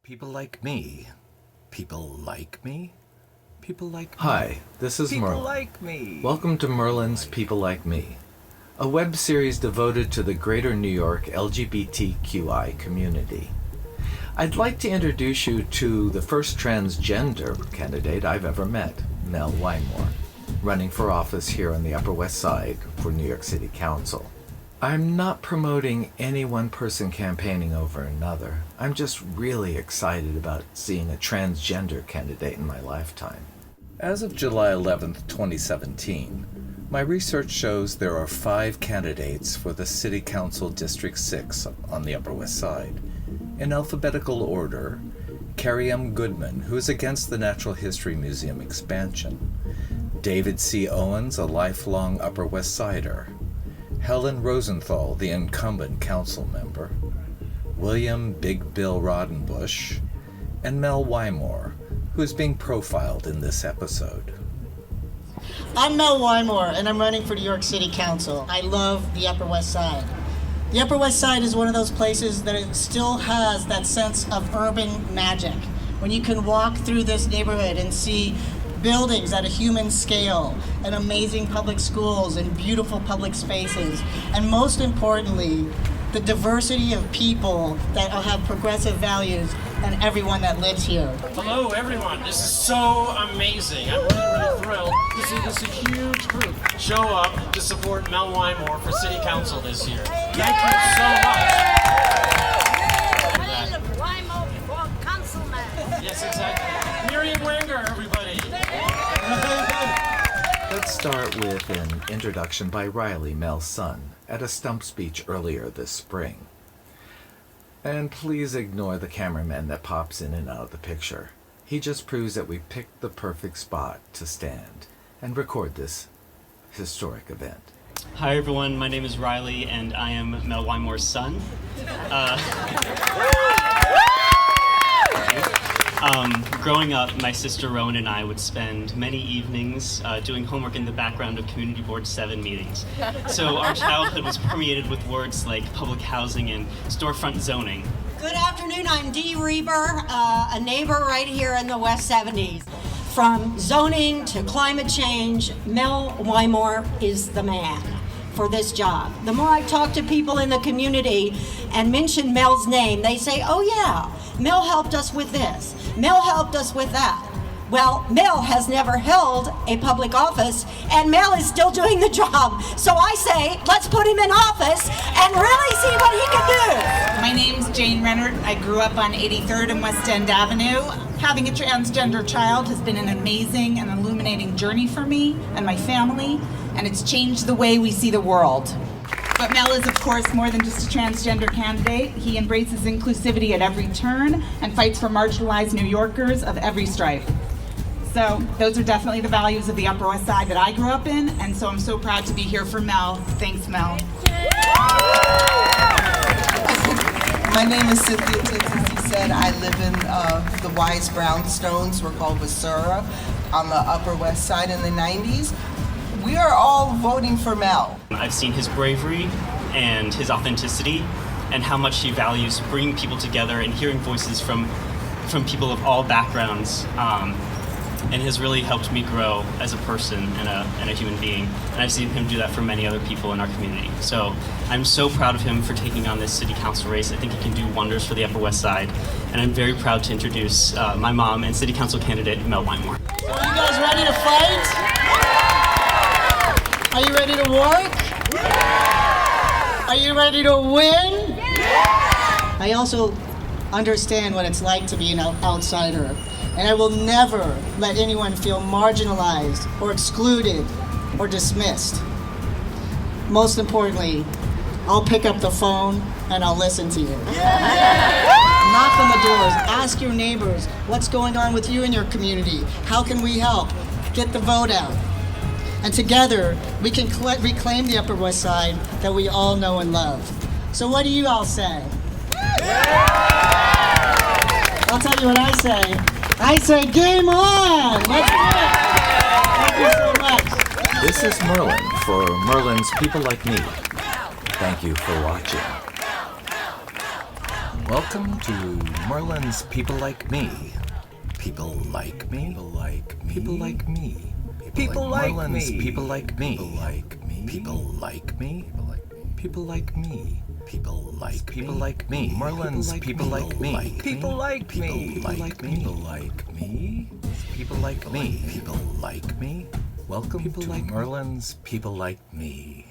People like me. People like me. People like me. Hi, this is People Merlin. like me. Welcome to Merlin's People Like Me, a web series devoted to the greater New York LGBTQI community. I'd like to introduce you to the first transgender candidate I've ever met, Mel Wymore, running for office here on the Upper West Side for New York City Council. I'm not promoting any one person campaigning over another. I'm just really excited about seeing a transgender candidate in my lifetime. As of July 11th, 2017, my research shows there are 5 candidates for the City Council District 6 on the Upper West Side. In alphabetical order, Carrie M. Goodman, who is against the Natural History Museum expansion. David C. Owens, a lifelong Upper West Sider. Helen Rosenthal, the incumbent council member, William Big Bill Rodenbush, and Mel Wymore, who is being profiled in this episode. I'm Mel Wymore, and I'm running for New York City Council. I love the Upper West Side. The Upper West Side is one of those places that it still has that sense of urban magic, when you can walk through this neighborhood and see buildings at a human scale, and amazing public schools and beautiful public spaces, and most importantly, the diversity of people that have progressive values and everyone that lives here. Hello everyone, this is so amazing. I'm really thrilled to see this huge group show up to support Mel Wymore for City Council this year. Thank you so much. Wymore for councilman. Yes, exactly. Miriam Wanger, everybody. Let's start with an introduction by Riley, Mel's son, at a stump speech earlier this spring. And please ignore the cameraman that pops in and out of the picture. He just proves that we picked the perfect spot to stand and record this historic event. Hi everyone, my name is Riley and I am Mel Wymore's son. Growing up, my sister Rowan and I would spend many evenings doing homework in the background of Community Board 7 meetings. So our childhood was permeated with words like public housing and storefront zoning. Good afternoon, I'm Dee Reber, a neighbor right here in the West 70s. From zoning to climate change, Mel Wymore is the man for this job. The more I talk to people in the community and mention Mel's name, they say, oh yeah, Mel helped us with this. Mel helped us with that. Well, Mel has never held a public office, and Mel is still doing the job. So I say, let's put him in office and really see what he can do. My name's Jane Rennert. I grew up on 83rd and West End Avenue. Having a transgender child has been an amazing and illuminating journey for me and my family, and it's changed the way we see the world. But Mel is, of course, more than just a transgender candidate. He embraces inclusivity at every turn and fights for marginalized New Yorkers of every stripe. So those are definitely the values of the Upper West Side that I grew up in, and so I'm so proud to be here for Mel. Thanks, Mel. My name is Cynthia Titz. As he said, I live in the Wise Brownstones. We're called Basura on the Upper West Side in the 90s. We are all voting for Mel. I've seen his bravery and his authenticity and how much he values bringing people together and hearing voices from people of all backgrounds, and has really helped me grow as a person and a human being. And I've seen him do that for many other people in our community. So I'm so proud of him for taking on this city council race. I think he can do wonders for the Upper West Side. And I'm very proud to introduce my mom and city council candidate, Mel Wymore. So are you guys ready to fight? Are you ready to work? Are you ready to win? I also understand what it's like to be an outsider, and I will never let anyone feel marginalized or excluded or dismissed. Most importantly, I'll pick up the phone and I'll listen to you. Knock on the doors, ask your neighbors, what's going on with you in your community? How can we help? Get the vote out. And together, we can reclaim the Upper West Side that we all know and love. So what do you all say? I'll tell you what I say. I say game on! Let's do it! Thank you so much. This is Merlin for Merlin's People Like Me. Thank you for watching. Welcome to Merlin's People Like Me. People like me. People like me. People like me. People like Merlin's me. People like me. People like me. People like me. People like me. People like people like me. Merlin's people like me. People like me. People like me. People like me. People like me. People like me. Welcome to Merlin's People Like Me.